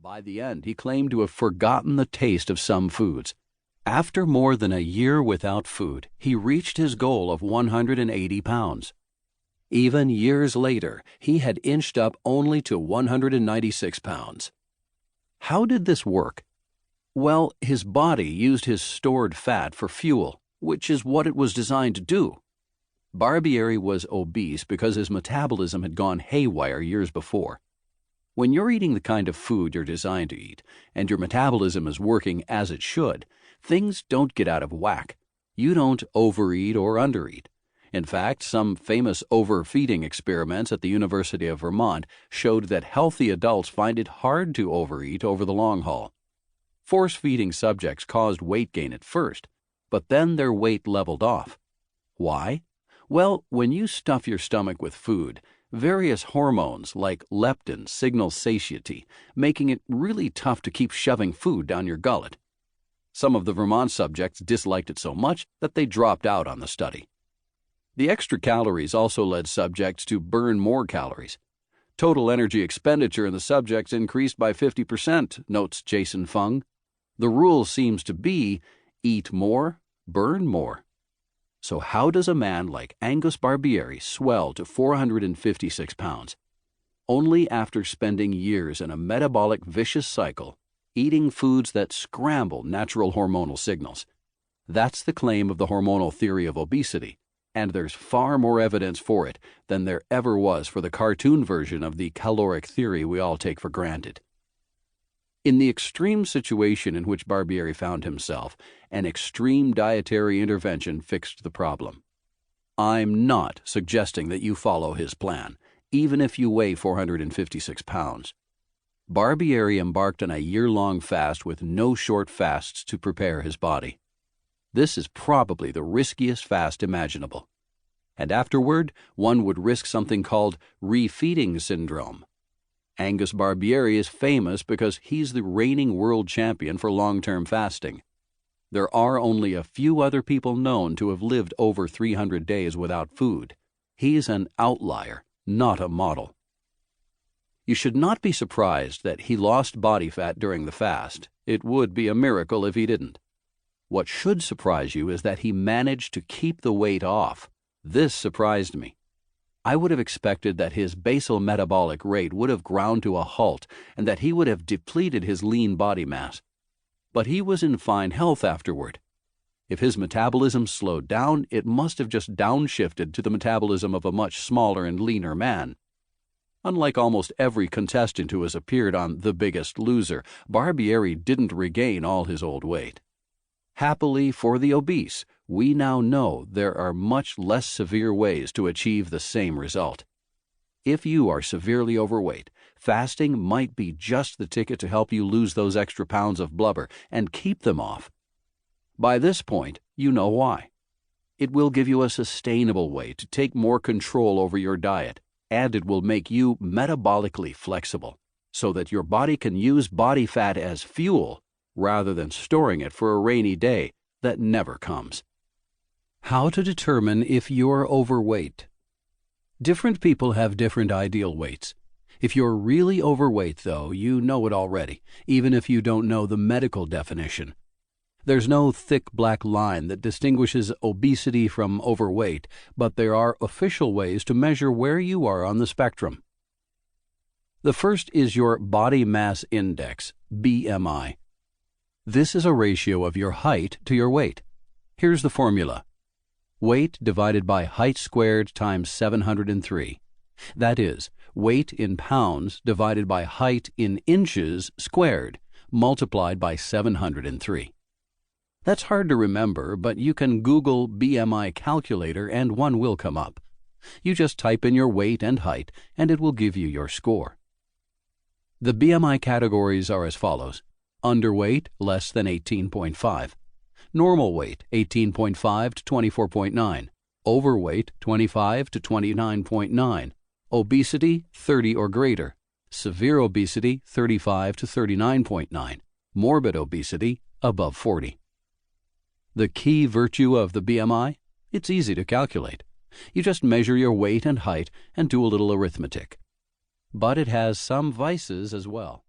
By the end, he claimed to have forgotten the taste of some foods. After more than a year without food, he reached his goal of 180 pounds. Even years later, he had inched up only to 196 pounds. How did this work? Well, his body used his stored fat for fuel, which is what it was designed to do. Barbieri was obese because his metabolism had gone haywire years before. When you're eating the kind of food you're designed to eat, and your metabolism is working as it should, things don't get out of whack. You don't overeat or undereat. In fact, some famous overfeeding experiments at the University of Vermont showed that healthy adults find it hard to overeat over the long haul. Force-feeding subjects caused weight gain at first, but then their weight leveled off. Why? Well, when you stuff your stomach with food, various hormones like leptin signal satiety, making it really tough to keep shoving food down your gullet. Some of the Vermont subjects disliked it so much that they dropped out on the study. The extra calories also led subjects to burn more calories. Total energy expenditure in the subjects increased by 50%, notes Jason Fung. The rule seems to be, eat more, burn more. So how does a man like Angus Barbieri swell to 456 pounds? Only after spending years in a metabolic vicious cycle, eating foods that scramble natural hormonal signals. That's the claim of the hormonal theory of obesity, and there's far more evidence for it than there ever was for the cartoon version of the caloric theory we all take for granted. In the extreme situation in which Barbieri found himself, an extreme dietary intervention fixed the problem. I'm not suggesting that you follow his plan, even if you weigh 456 pounds. Barbieri embarked on a year-long fast with no short fasts to prepare his body. This is probably the riskiest fast imaginable. And afterward, one would risk something called refeeding syndrome. Angus Barbieri is famous because he's the reigning world champion for long-term fasting. There are only a few other people known to have lived over 300 days without food. He's an outlier, not a model. You should not be surprised that he lost body fat during the fast. It would be a miracle if he didn't. What should surprise you is that he managed to keep the weight off. This surprised me. I would have expected that his basal metabolic rate would have ground to a halt and that he would have depleted his lean body mass. But he was in fine health afterward. If his metabolism slowed down, it must have just downshifted to the metabolism of a much smaller and leaner man. Unlike almost every contestant who has appeared on The Biggest Loser, Barbieri didn't regain all his old weight. Happily for the obese, we now know there are much less severe ways to achieve the same result. If you are severely overweight, fasting might be just the ticket to help you lose those extra pounds of blubber and keep them off. By this point, you know why. It will give you a sustainable way to take more control over your diet, and it will make you metabolically flexible, so that your body can use body fat as fuel rather than storing it for a rainy day that never comes. How to determine if you're overweight. Different people have different ideal weights. If you're really overweight, though, you know it already, even if you don't know the medical definition. There's no thick black line that distinguishes obesity from overweight, but there are official ways to measure where you are on the spectrum. The first is your body mass index, BMI. This is a ratio of your height to your weight. Here's the formula. Weight divided by height squared times 703. That is, weight in pounds divided by height in inches squared, multiplied by 703. That's hard to remember, but you can Google BMI calculator and one will come up. You just type in your weight and height, and it will give you your score. The BMI categories are as follows. Underweight, less than 18.5. Normal weight, 18.5 to 24.9. Overweight, 25 to 29.9. Obesity, 30 or greater. Severe obesity, 35 to 39.9. Morbid obesity, above 40. The key virtue of the BMI? It's easy to calculate. You just measure your weight and height and do a little arithmetic. But it has some vices as well.